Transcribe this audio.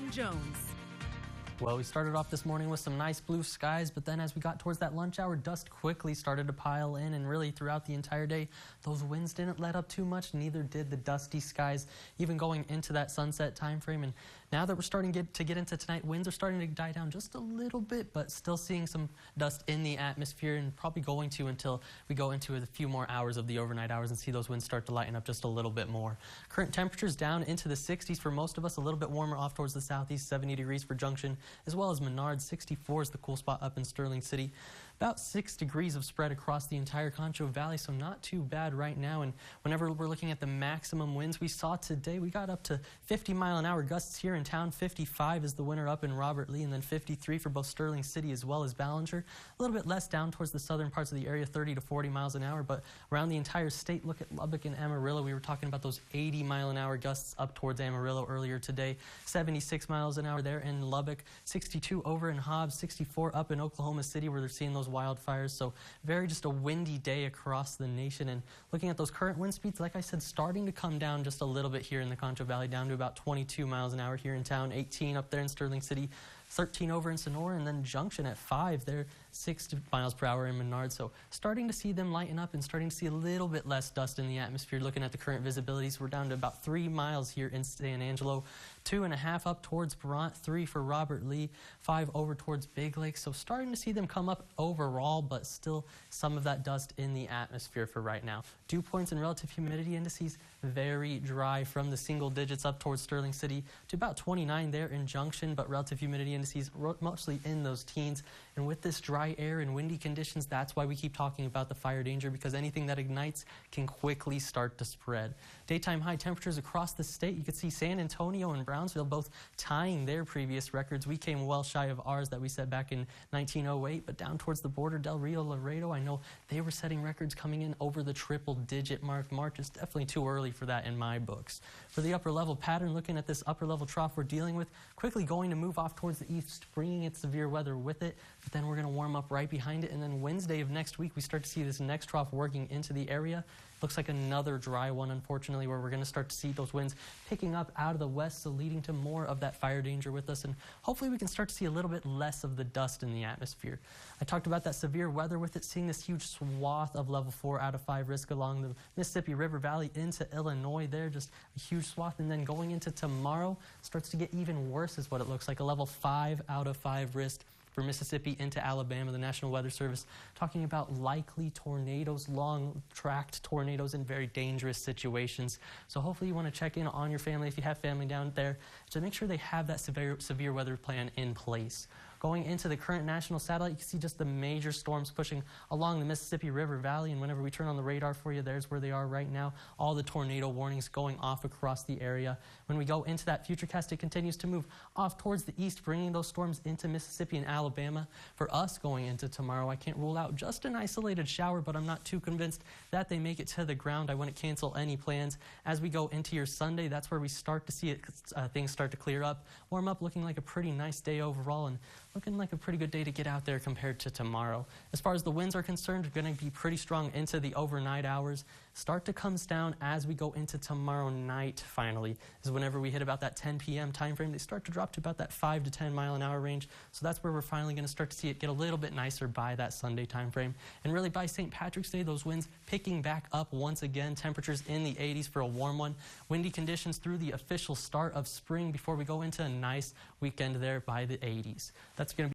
Ryan Jones. Well, we started off this morning with some nice blue skies, but then as we got towards that lunch hour, dust quickly started to pile in, and really throughout the entire day, those winds didn't let up too much, neither did the dusty skies, even going into that sunset time frame. And now that we're starting to get into tonight, winds are starting to die down just a little bit, but still seeing some dust in the atmosphere, and probably going to until we go into a few more hours of the overnight hours and see those winds start to lighten up just a little bit more. Current temperatures down into the 60s for most of us, a little bit warmer off towards the southeast, 70 degrees for Junction, as well as Menard. 64 is the cool spot up in Sterling City. About 6 degrees of spread across the entire Concho Valley, so not too bad right now. And whenever we're looking at the maximum winds we saw today, we got up to 50-mile-an-hour gusts here in town. 55 is the winner up in Robert Lee, and then 53 for both Sterling City as well as Ballinger. A little bit less down towards the southern parts of the area, 30 to 40 miles an hour, but around the entire state, look at Lubbock and Amarillo. We were talking about those 80-mile-an-hour gusts up towards Amarillo earlier today. 76 miles an hour there in Lubbock, 62 over in Hobbs, 64 up in Oklahoma City where they're seeing those wildfires. So just a windy day across the nation. And looking at those current wind speeds, like I said, starting to come down just a little bit here in the Concho Valley, down to about 22 miles an hour here in town, 18 up there in Sterling City, 13 over in Sonora, and then Junction at 5 there, 6 miles per hour in Menard. So starting to see them lighten up and starting to see a little bit less dust in the atmosphere. Looking at the current visibilities, we're down to about 3 miles here in San Angelo, 2.5 up towards Brant, 3 for Robert Lee, 5 over towards Big Lake. So starting to see them come up overall, but still some of that dust in the atmosphere for right now. Dew points and relative humidity indices very dry from the single digits up towards Sterling City to about 29 there in Junction, but relative humidity indices mostly in those teens. And with this dry air and windy conditions, that's why we keep talking about the fire danger, because anything that ignites can quickly start to spread. Daytime high temperatures across the state, you can see San Antonio and Brownsville both tying their previous records. We came well shy of ours that we set back in 1908, but down towards the border, Del Rio, Laredo, I know they were setting records coming in over the triple-digit mark. March is definitely too early for that in my books. For the upper level pattern, looking at this upper level trough we're dealing with, quickly going to move off towards the east, bringing its severe weather with it, but then we're going to warm up right behind it, and then Wednesday of next week we start to see this next trough working into the area. Looks like another dry one, unfortunately, where we're going to start to see those winds picking up out of the west, so leading to more of that fire danger with us, and hopefully we can start to see a little bit less of the dust in the atmosphere. I talked about that severe weather with it, seeing this huge swath of level 4 out of 5 risk along the Mississippi River Valley into Illinois there, just a huge swath, and then going into tomorrow starts to get even worse is what it looks like, a level 5 out of 5 risk for Mississippi into Alabama. The National Weather Service talking about likely tornadoes, long-tracked tornadoes in very dangerous situations. So hopefully you want to check in on your family if you have family down there to make sure they have that severe weather plan in place. Going into the current national satellite, you can see just the major storms pushing along the Mississippi River Valley, and whenever we turn on the radar for you, there's where they are right now. All the tornado warnings going off across the area. When we go into that futurecast, it continues to move off towards the east, bringing those storms into Mississippi and Alabama. For us going into tomorrow, I can't rule out just an isolated shower, but I'm not too convinced that they make it to the ground. I wouldn't cancel any plans. As we go into your Sunday, that's where we start to see it, things start to clear up, warm up, looking like a pretty nice day overall, and looking like a pretty good day to get out there compared to tomorrow. As far as the winds are concerned, they're going to be pretty strong into the overnight hours. Start to come down as we go into tomorrow night, finally, is whenever we hit about that 10 p.m. time frame. They start to drop to about that 5 to 10 mile an hour range. So that's where we're finally going to start to see it get a little bit nicer by that Sunday time frame. And really by St. Patrick's Day, those winds picking back up once again. Temperatures in the 80s for a warm one. Windy conditions through the official start of spring before we go into a nice weekend there by the 80s. That's going to be